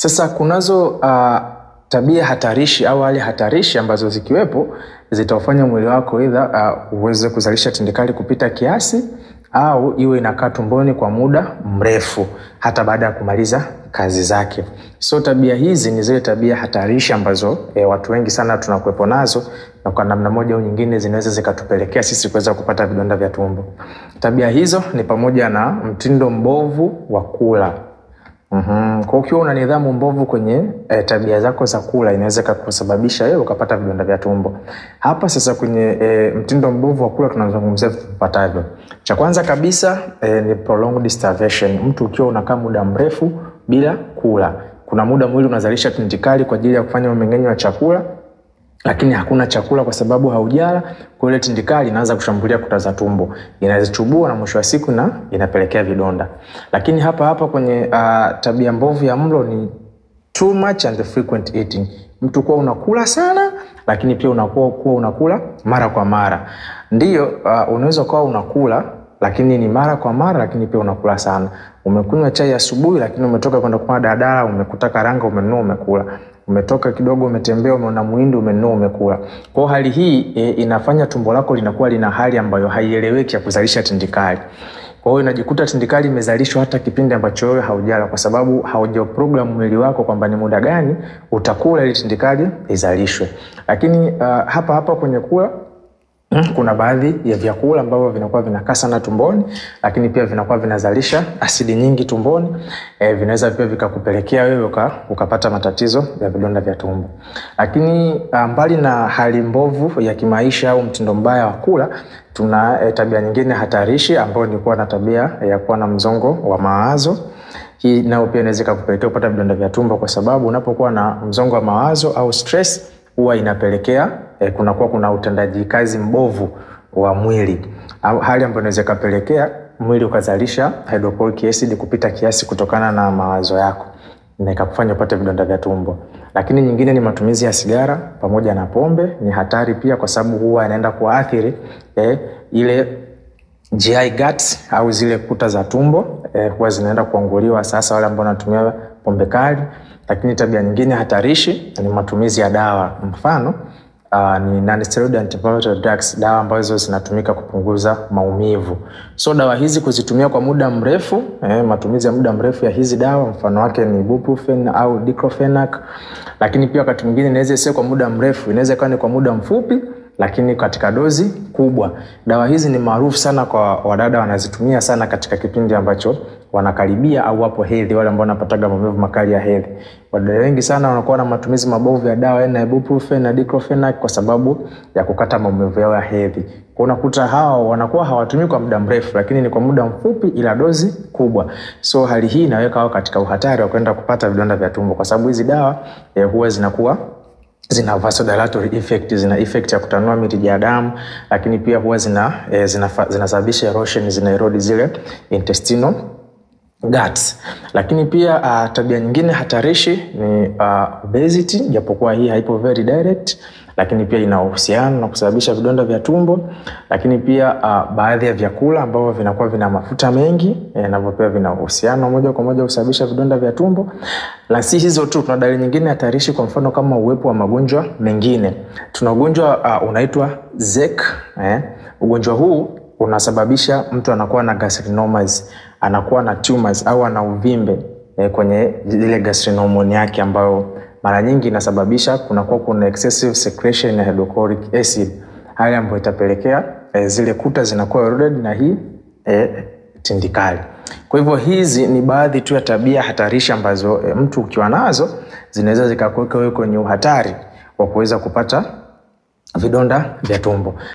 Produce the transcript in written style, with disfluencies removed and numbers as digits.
Sasa kunazo tabia hatarishi au hali hatarishi ambazo zikiwepo zitaufanya mwili wako either uweze kuzalisha tindikali kupita kiasi au iwe inakaa tumboni kwa muda mrefu hata baada ya kumaliza kazi zake. So tabia hizi ni zile tabia hatarishi ambazo watu wengi sana tunakuepo nazo, na kwa namna moja au nyingine zinaweza zikatupelekea sisi kuweza kupata vidonda vya tumbo. Tabia hizo ni pamoja na mtindo mbovu wa kula. Kwa ukiwa una nidhamu mbovu kwenye tabia zako za kula, inaweza kusababisha wewe ukapata vidonda vya tumbo. Hapa sasa kwenye mtindo mbovu wa kula tunazungumzia vifuatavyo. Cha kwanza kabisa ni prolonged starvation. Mtu ukiwa unakaa muda mrefu bila kula, kuna muda mwili unazalisha tindikali kwa ajili ya kufanya mmeng'enyo wa chakula, lakini hakuna chakula kwa sababu haujala, kwa ile tindikali inaanza kushambulia kuta za tumbo, inazichubua na mwisho wa siku na inapelekea vidonda. Lakini hapa kwenye tabia mbovu ya mlo ni too much and frequent eating. Mtu kuwa unakula sana lakini pia unakuwa unakula mara kwa mara. Ndiyo, unaweza kuwa unakula lakini ni mara kwa mara, lakini pia unakula sana. Umekunywa chai asubuhi lakini umetoka kwenda kwa daladala, umekuta karanga umenunua umekula. Umetoka kidogo umetembea umeona muhindi umenunua umekula. Kwa hali hii inafanya tumbo lako linakuwa lina hali ambayo haieleweki ya kuzalisha tindikali. Kwa hiyo unajikuta tindikali imezalishwa hata kipindi ambacho wewe haujala, kwa sababu haujaprogram mwili wako kwamba ni muda gani utakula ili tindikali izalishwe. Lakini hapa kwenye kula kuna baadhi ya vyakula ambavyo vinakuwa vinakaa sana tumboni, lakini pia vinakuwa vinazalisha asidi nyingi tumboni, vinaweza pia vikakupelekea wewe ukapata matatizo ya vidonda vya tumbo. Lakini mbali na hali mbovu ya kimaisha au mtindo mbaya wa kula, tuna tabia nyingine hatarishi ambayo ni kuwa na tabia ya kuwa na msongo wa mawazo. Hii nao pia inaweza kukupelekea kupata vidonda vya tumbo, kwa sababu unapokuwa na msongo wa mawazo au stress huwa inapelekea kuna utendaji kazi mbovu wa mwili, hali ambayo inaweza kupelekea mwili ukazalisha hydrochloric acid kupita kiasi kutokana na mawazo yako, na ikakufanya upate vidonda vya tumbo. Lakini nyingine ni matumizi ya sigara pamoja na pombe. Ni hatari pia kwa sababu huwa inaenda kuathiri ile GI guts au zile kuta za tumbo, huwa zinaenda kuanguliwa sasa wale ambao wanatumia pombe kali. Lakini tabia nyingine hatarishi ni matumizi ya dawa. Mfano ni non-steroidal anti-inflammatory drugs, dawa ambazo zinatumika kupunguza maumivu. So dawa hizi kuzitumia kwa muda mrefu, matumizi ya muda mrefu ya hizi dawa, mfano wake ni ibuprofen au diclofenac. Lakini pia wakati mwingine inaweza isiwe kwa muda mrefu, inaweza kuwa ni kwa muda mfupi lakini katika dozi kubwa. Dawa hizi ni maarufu sana kwa wadada, wanazitumia sana katika kipindi ambacho wanakaribia au wapo hedhi, wale ambao wanapataga maumivu makali ya hedhi. Wadada wengi sana wanakuwa na matumizi mabovu ya dawa na ibuprofen na diclofenac kwa sababu ya kukata maumivu yao ya hedhi. Kwa unakuta hao wanakuwa hawatumii kwa muda mrefu, lakini ni kwa muda mfupi ila dozi kubwa. So hali hii inaweka wao katika uhatari wa kwenda kupata vidonda vya tumbo, kwa sababu hizi dawa huwa zina vasodilatory effect, zina effect ya kutanua mirija ya damu, lakini pia huwa zinasababisha erosion, zina erode zile intestinal guts. Lakini pia tabia nyingine hatarishi ni obesity, japokuwa hii haipo very direct, lakini pia ina uhusiano na kusababisha vidonda vya tumbo. Lakini pia baadhi ya vyakula ambavyo vinakuwa vina mafuta mengi, navyo pia vina uhusiano moja kwa moja kusababisha vidonda vya tumbo. Na si hizo tu, tuna dalili nyingine hatarishi, kwa mfano kama uwepo wa magonjwa mengine. Tuna ugonjwa unaitwa ZEC. Ugonjwa huu unasababisha mtu anakuwa na gastrinomas, anakuwa na tumors au ana uvimbe kwenye ile gastrinoma yake, ambayo mara nyingi inasababisha kuna excessive secretion ya hydrochloric acid, hali ambayo itapelekea zile kuta zinakuwa eroded na hii tindikali. Kwa hivyo hizi ni baadhi tu ya tabia hatarishi ambazo mtu ukiwa nazo zinaweza zikakuweka wewe kwenye uhatari wa kuweza kupata vidonda vya tumbo.